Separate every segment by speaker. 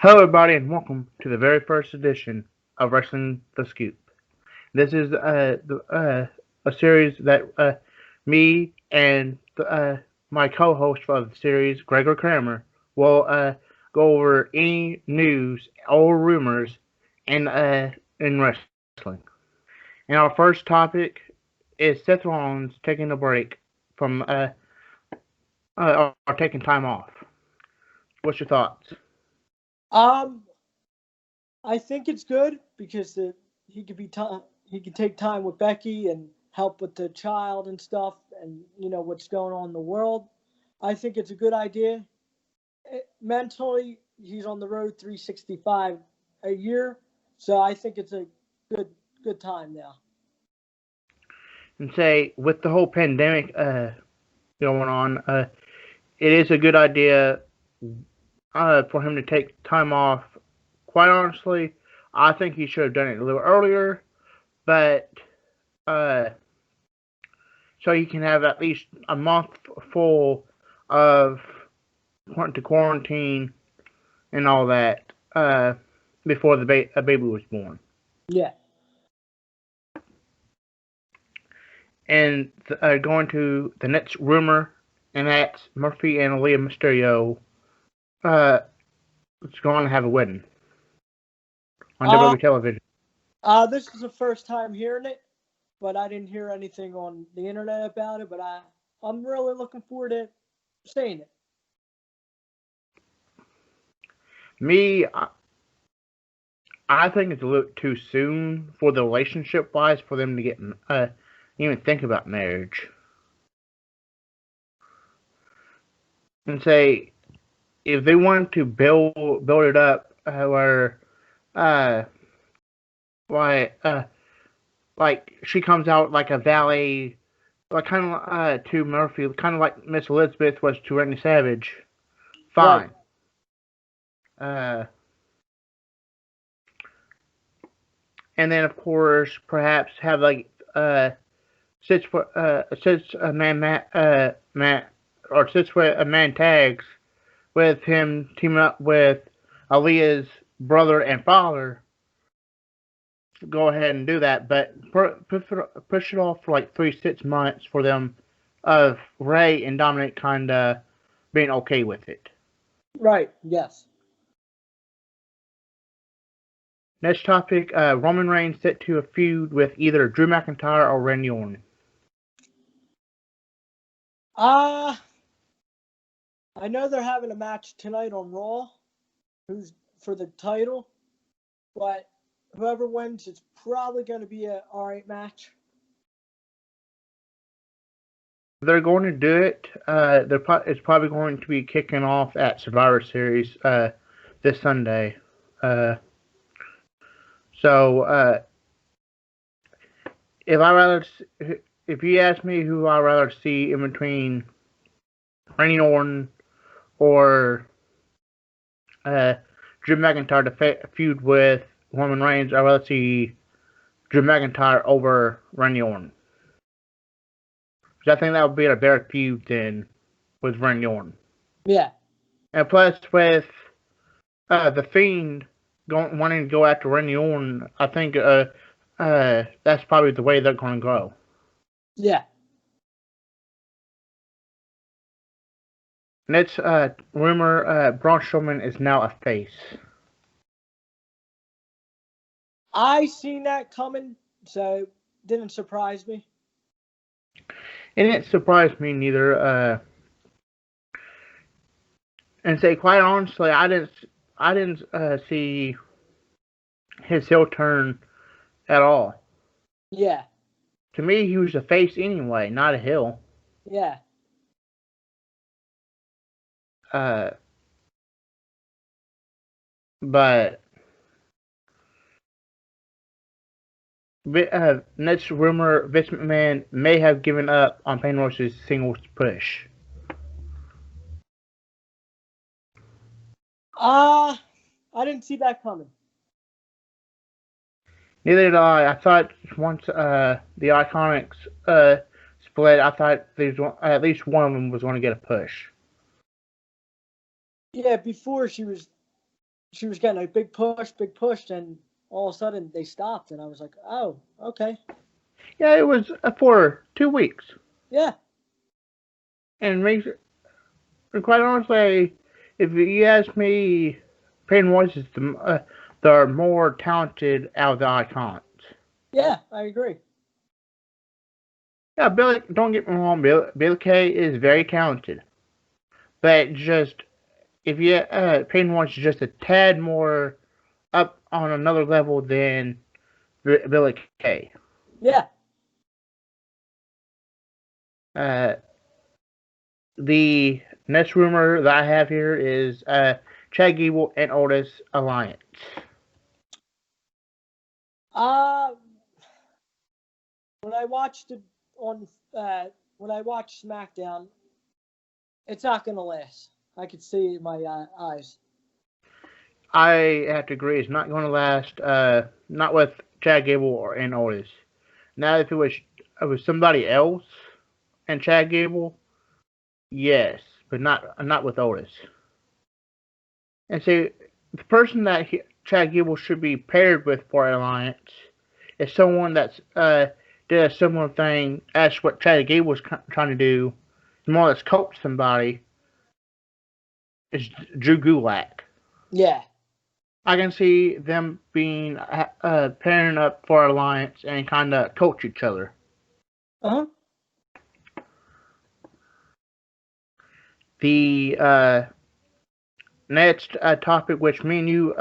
Speaker 1: Hello, everybody, and welcome to the very first edition of Wrestling the Scoop. This is a series that me and my co-host of the series, Gregor Kramer, will go over any news or rumors in wrestling. And our first topic is Seth Rollins taking a break from or taking time off. What's your thoughts?
Speaker 2: Um, I think it's good because he could take time with Becky and help with the child and stuff, and what's going on in the world. I think it's a good idea. Mentally, he's on the road 365 a year, so I think it's a good good time now.
Speaker 1: And say with the whole pandemic going on, it is a good idea for him to take time off. Quite honestly, I think he should have done it a little earlier, but uh, so he can have at least a month full of to quarantine and all that before a baby was born.
Speaker 2: Yeah.
Speaker 1: And going to the next rumor, and that's Murphy and Aaliyah Mysterio. It's going to have a wedding on WWE television.
Speaker 2: This is the first time hearing it, but I didn't hear anything on the internet about it. But I'm really looking forward to seeing it.
Speaker 1: Me, I think it's a little too soon for the relationship wise for them to get even think about marriage. And say if they wanted to build it up where uh like she comes out like a valet, like kind of to Murphy, kind of like Miss Elizabeth was to Randy Savage. Fine. Right. And then of course perhaps have like since a man tags with him teaming up with Aaliyah's brother and father, go ahead and do that. But push it off for like 3-6 months for them of Ray and Dominic kind of being okay with it.
Speaker 2: Right. Yes.
Speaker 1: Next topic: Roman Reigns set to a feud with either Drew McIntyre or Randy Orton.
Speaker 2: I know they're having a match tonight on Raw, who's for the title, but whoever wins, it's probably going to be an alright match.
Speaker 1: They're going to do it. It's probably going to be kicking off at Survivor Series this Sunday. So if you ask me who I'd rather see in between Randy Orton or Drew McIntyre to feud with Roman Reigns, I'd rather see Drew McIntyre over Randy Orton. Because I think that would be a better feud than with Randy Orton.
Speaker 2: Yeah.
Speaker 1: And plus, with The Fiend wanting to go after Randy Orton, I think that's probably the way they're going to go.
Speaker 2: Yeah.
Speaker 1: Next rumor, Braun Strowman is now a face.
Speaker 2: I seen that coming, so it didn't surprise me.
Speaker 1: It didn't surprise me neither. And say quite honestly, I didn't see his heel turn at all.
Speaker 2: Yeah.
Speaker 1: To me, he was a face anyway, not a heel.
Speaker 2: Yeah.
Speaker 1: But next rumor, Vince McMahon may have given up on Peyton Royce's singles push.
Speaker 2: I didn't see that coming.
Speaker 1: Neither did I. I thought once the Iconics split, I thought at least one of them was going to get a push.
Speaker 2: Yeah, before she she was getting a big push, and all of a sudden they stopped, and I was like, oh, okay,
Speaker 1: Yeah, it was for 2 weeks.
Speaker 2: yeah,
Speaker 1: And makes quite honestly, if you ask me, Peyton Royce is the more talented out of the icons.
Speaker 2: yeah, I agree.
Speaker 1: Yeah, Billy. Don't get me wrong. Billy Kay is very talented, but just if you Peyton Royce is just a tad more up on another level than Billy Kay.
Speaker 2: Yeah.
Speaker 1: The next rumor that I have here is Chad Gable and Otis alliance.
Speaker 2: Uh, when I watched it on, when I watched SmackDown, it's not gonna last. I could see it in my eyes.
Speaker 1: I have to agree. It's not going to last. Not with Chad Gable and Otis. Now, if it was somebody else and Chad Gable, yes, but not with Otis. And so the person that Chad Gable should be paired with for alliance is someone that's did a similar thing as what Chad Gable was trying to do, more or less coach somebody. Is Drew Gulak.
Speaker 2: Yeah.
Speaker 1: I can see them being pairing up for alliance and kind of coach each other.
Speaker 2: Uh huh.
Speaker 1: The next topic, which me and you,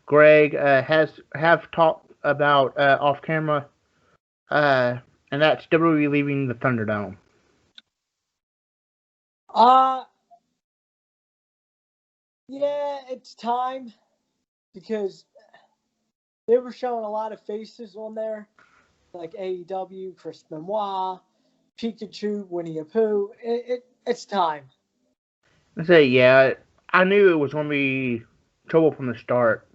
Speaker 1: Greg, have talked about off camera, and that's WWE leaving the Thunderdome.
Speaker 2: Yeah, it's time because they were showing a lot of faces on there, like AEW, Chris Benoit, Pikachu, Winnie the Pooh. It's time.
Speaker 1: And say, yeah, I knew it was going to be trouble from the start.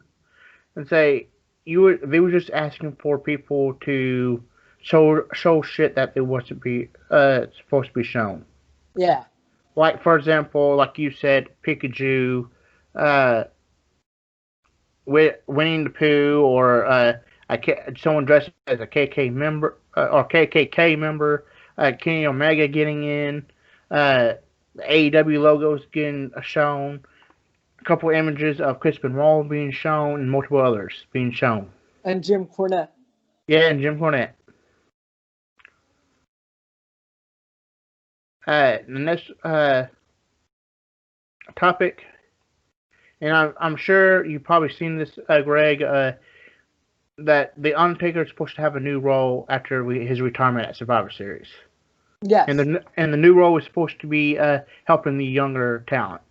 Speaker 1: And say, they were just asking for people to show shit that it wasn't supposed to be shown.
Speaker 2: Yeah.
Speaker 1: Like, for example, like you said, Pikachu, uh, Winnie the Pooh, or someone dressed as a KK member or KKK member, Kenny Omega getting in, the AEW logos getting shown, a couple images of Chris Benoit being shown, and multiple others being shown.
Speaker 2: And Jim Cornette.
Speaker 1: Yeah, and Jim Cornette. The next topic, and I'm sure you've probably seen this, Greg, that the Undertaker is supposed to have a new role after his retirement at Survivor Series.
Speaker 2: Yes.
Speaker 1: And the new role is supposed to be helping the younger talent.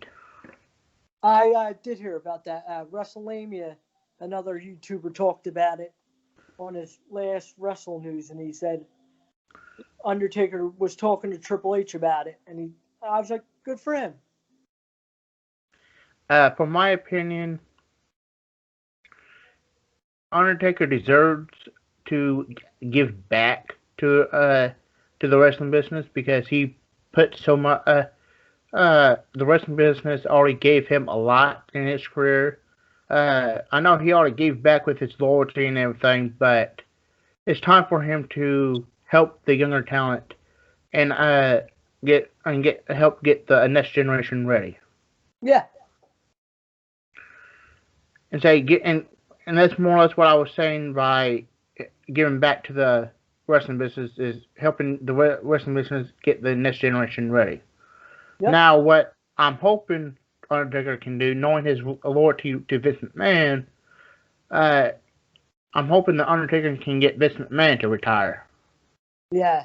Speaker 2: I did hear about that. WrestleMania, another YouTuber talked about it on his last Wrestle News, and he said Undertaker was talking to Triple H about it, and I was like, good for him.
Speaker 1: For my opinion, Undertaker deserves to give back to the wrestling business because he put so much. The wrestling business already gave him a lot in his career. I know he already gave back with his loyalty and everything, but it's time for him to help the younger talent and help get the next generation ready.
Speaker 2: Yeah.
Speaker 1: And say and that's more or less what I was saying by giving back to the wrestling business is helping the wrestling business get the next generation ready. Yep. Now, what I'm hoping Undertaker can do, knowing his loyalty to Vince McMahon, I'm hoping the Undertaker can get Vince McMahon to retire.
Speaker 2: Yeah.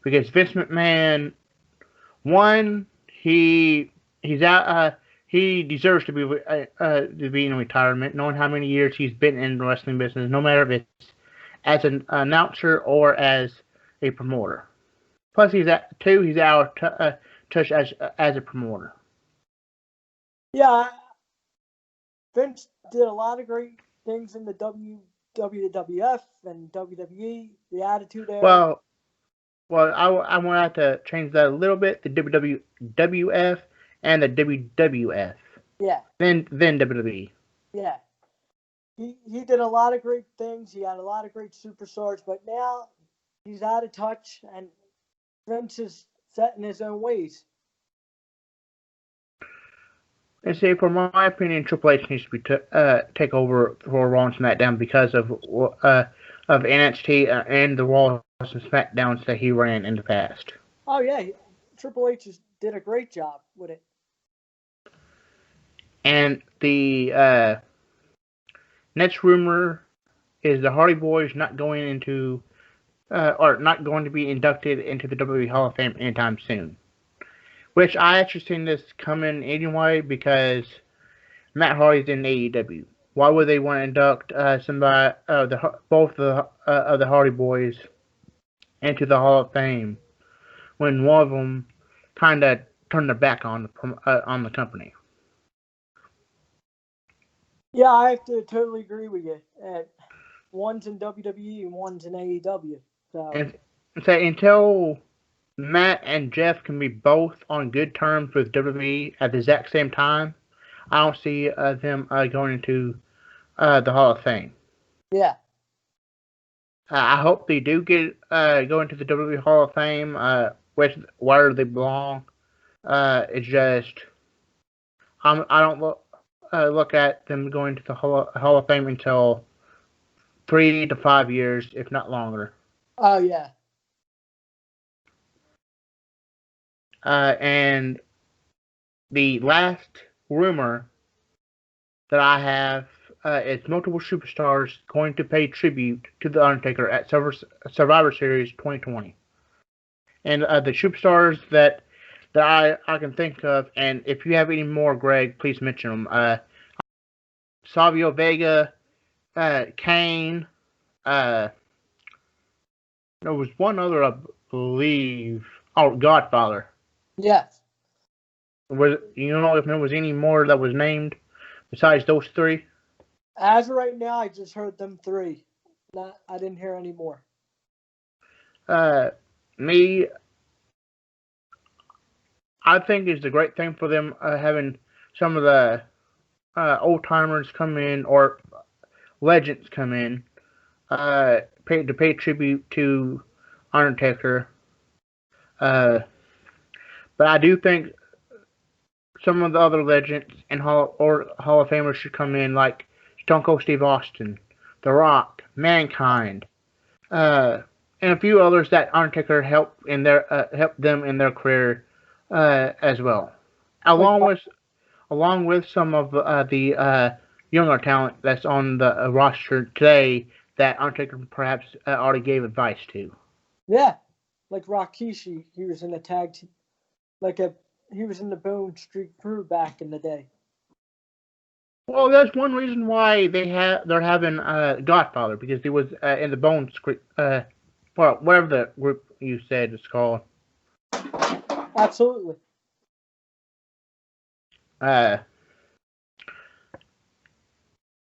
Speaker 1: Because Vince McMahon, one, he's out. He deserves to be in retirement, knowing how many years he's been in the wrestling business, no matter if it's as an announcer or as a promoter. Plus, he's out of touch as a promoter.
Speaker 2: Yeah, Vince did a lot of great things in the WWF and WWE. The Attitude Era.
Speaker 1: Well, I want to change that a little bit. The WWF and the WWF.
Speaker 2: Yeah,
Speaker 1: Then WWE.
Speaker 2: yeah. He did a lot of great things. He had a lot of great superstars, but now he's out of touch, and Vince is set in his own ways.
Speaker 1: And see, for my opinion, Triple H needs to be take over for Raw and SmackDown because of NXT and the Raw and SmackDowns that he ran in the past.
Speaker 2: Oh yeah, Triple H did a great job with it.
Speaker 1: And the next rumor is the Hardy Boys not going into or not going to be inducted into the WWE Hall of Fame anytime soon. Which I actually seen this coming anyway because Matt Hardy's in AEW. Why would they want to induct somebody, both of the Hardy Boys into the Hall of Fame when one of them kind of turned their back on the company?
Speaker 2: Yeah, I have to totally agree with you. One's in WWE and one's in AEW. So
Speaker 1: And say until Matt and Jeff can be both on good terms with WWE at the exact same time, I don't see them going into the Hall of Fame.
Speaker 2: yeah,
Speaker 1: I hope they do get go into the WWE Hall of Fame, where they belong. It's just I don't look at them going to the Hall of Fame until 3 to 5 years, if not longer.
Speaker 2: oh yeah,
Speaker 1: And the last rumor that I have is multiple superstars going to pay tribute to The Undertaker at Survivor Series 2020. And the superstars that I can think of, and if you have any more, Greg, please mention them. Savio Vega, Kane, there was one other, I believe. Oh, Godfather.
Speaker 2: yes.
Speaker 1: Was you know if there was any more that was named besides those three?
Speaker 2: As of right now, I just heard them three. I didn't hear any more.
Speaker 1: Me, I think it's a great thing for them having some of the old timers come in or legends come in to pay tribute to Undertaker. But I do think some of the other legends and Hall of Famers should come in, like Stone Cold Steve Austin, The Rock, Mankind, and a few others that Undertaker helped them in their career as well,
Speaker 2: Like,
Speaker 1: along with some of the younger talent that's on the roster today that Undertaker perhaps already gave advice to.
Speaker 2: yeah, like Rakishi, he was in a tag team, he was in the Bone Street Crew back in the day.
Speaker 1: Well, that's one reason why they're having Godfather because he was in the Bone Street, well, whatever the group you said is called.
Speaker 2: Absolutely.
Speaker 1: Uh,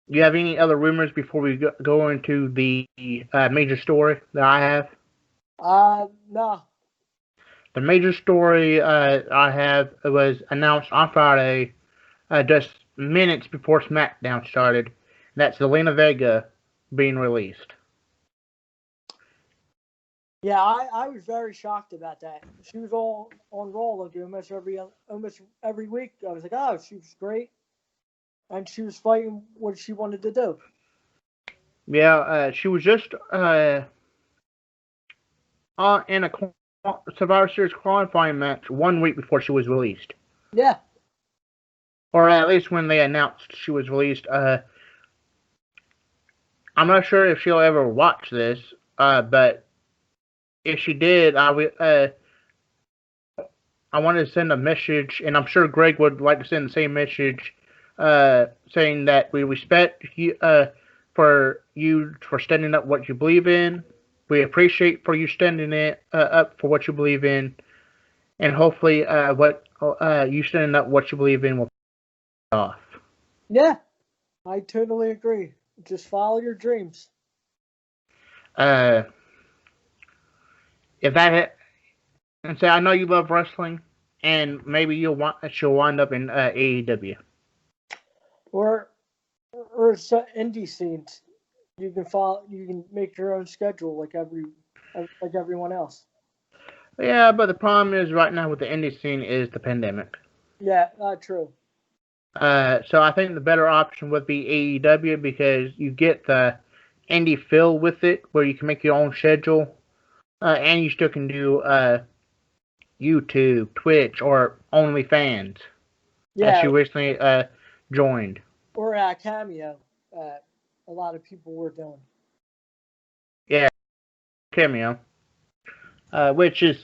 Speaker 1: do you have any other rumors before we go into the major story that I have?
Speaker 2: No.
Speaker 1: The major story I have was announced on Friday, just minutes before SmackDown started. That's Zelina Vega being released.
Speaker 2: Yeah, I was very shocked about that. She was all on Raw like almost every week. I was like, oh, she was great, and she was fighting what she wanted to do.
Speaker 1: Yeah, she was just in a Survivor Series qualifying match 1 week before she was released.
Speaker 2: Yeah.
Speaker 1: Or at least when they announced she was released. I'm not sure if she'll ever watch this, but if she did, I wanted to send a message, and I'm sure Greg would like to send the same message, saying that we respect you for standing up what you believe in. We appreciate for you standing up for what you believe in, and hopefully, what you standing up what you believe in will pay off.
Speaker 2: Yeah, I totally agree. Just follow your dreams.
Speaker 1: If that and say, I know you love wrestling, and maybe she'll wind up in AEW.
Speaker 2: or indie scenes. You can follow. You can make your own schedule like everyone else.
Speaker 1: Yeah, but the problem is right now with the indie scene is the pandemic.
Speaker 2: Yeah, true.
Speaker 1: So I think the better option would be AEW because you get the indie feel with it, where you can make your own schedule, and you still can do YouTube, Twitch, or OnlyFans, as
Speaker 2: Yeah,
Speaker 1: you recently joined.
Speaker 2: or Cameo. Uh, a lot of people were doing.
Speaker 1: Yeah, Cameo, which is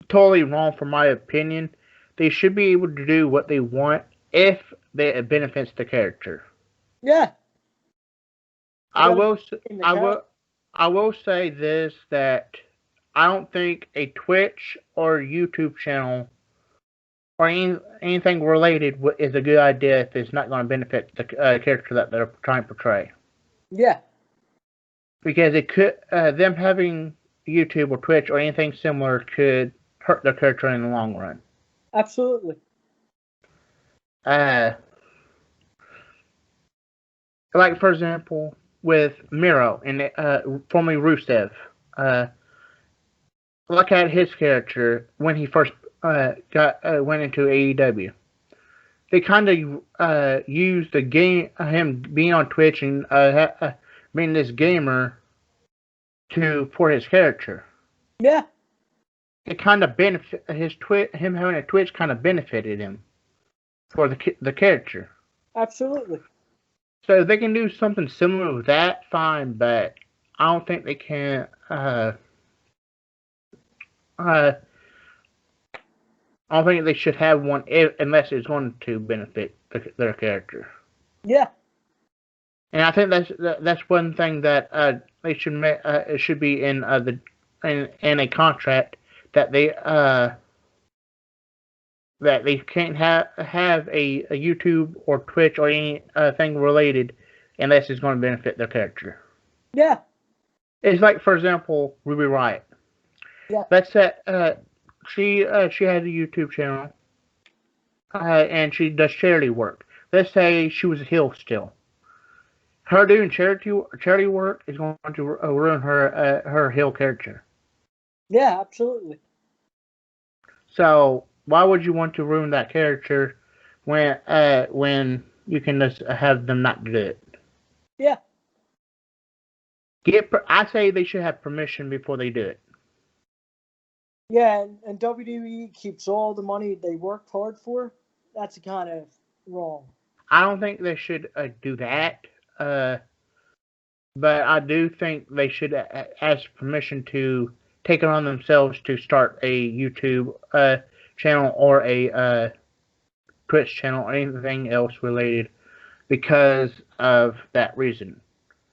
Speaker 1: totally wrong for my opinion. They should be able to do what they want if it benefits the character.
Speaker 2: Yeah, you
Speaker 1: I
Speaker 2: got to
Speaker 1: will.
Speaker 2: in the
Speaker 1: I
Speaker 2: character.
Speaker 1: will. I will say this that I don't think a Twitch or YouTube channel or anything related is a good idea if it's not going to benefit the character that they're trying to portray.
Speaker 2: Yeah,
Speaker 1: Because it could them having YouTube or Twitch or anything similar could hurt their character in the long run.
Speaker 2: absolutely.
Speaker 1: Uh, like for example, with Miro and formerly Rusev. Uh, look at his character when he first went into AEW. They kind of used the game, him being on Twitch and being this gamer for his character.
Speaker 2: Yeah,
Speaker 1: It kind of benefit him having a Twitch kind of benefited him for the character.
Speaker 2: absolutely.
Speaker 1: So if they can do something similar with that, fine. But I don't think they can. I don't think they should have one unless it's going to benefit their character.
Speaker 2: Yeah,
Speaker 1: And I think that's one thing that they should it should be in in a contract that they can't have a YouTube or Twitch or anything related unless it's going to benefit their character.
Speaker 2: yeah,
Speaker 1: It's like, for example, Ruby Riott.
Speaker 2: yeah,
Speaker 1: Let's say she has a YouTube channel and she does charity work. Let's say she was a heel still. Her doing charity work is going to ruin her heel character.
Speaker 2: yeah, absolutely.
Speaker 1: So why would you want to ruin that character when you can just have them not do it?
Speaker 2: Yeah,
Speaker 1: I say they should have permission before they do it.
Speaker 2: yeah, and WWE keeps all the money they worked hard for. That's kind of wrong.
Speaker 1: I don't think they should do that. But I do think they should ask permission to take it on themselves to start a YouTube channel or a Twitch channel or anything else related because of that reason.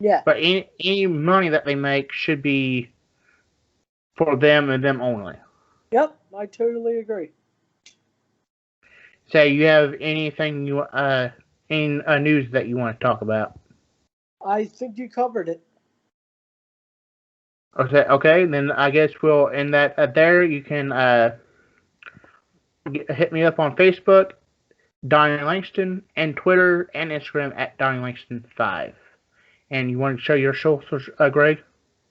Speaker 2: Yeah,
Speaker 1: But any money that they make should be for them and them only.
Speaker 2: yep, I totally agree.
Speaker 1: Say you have anything any news that you want to talk about?
Speaker 2: I think you covered it.
Speaker 1: Okay, then I guess we'll end that there. You can hit me up on Facebook, Donnie Langston, and Twitter and Instagram at Donnie Langston 5. And you want to show your socials, Greg?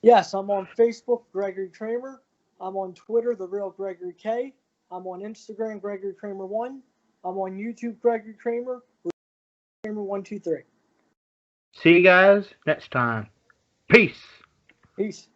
Speaker 2: Yes, I'm on Facebook, Gregory Kramer. I'm on Twitter, The Real Gregory K. I'm on Instagram, Gregory Kramer 1. I'm on YouTube, Gregory Kramer, Kramer 123.
Speaker 1: See you guys next time. Peace.
Speaker 2: Peace.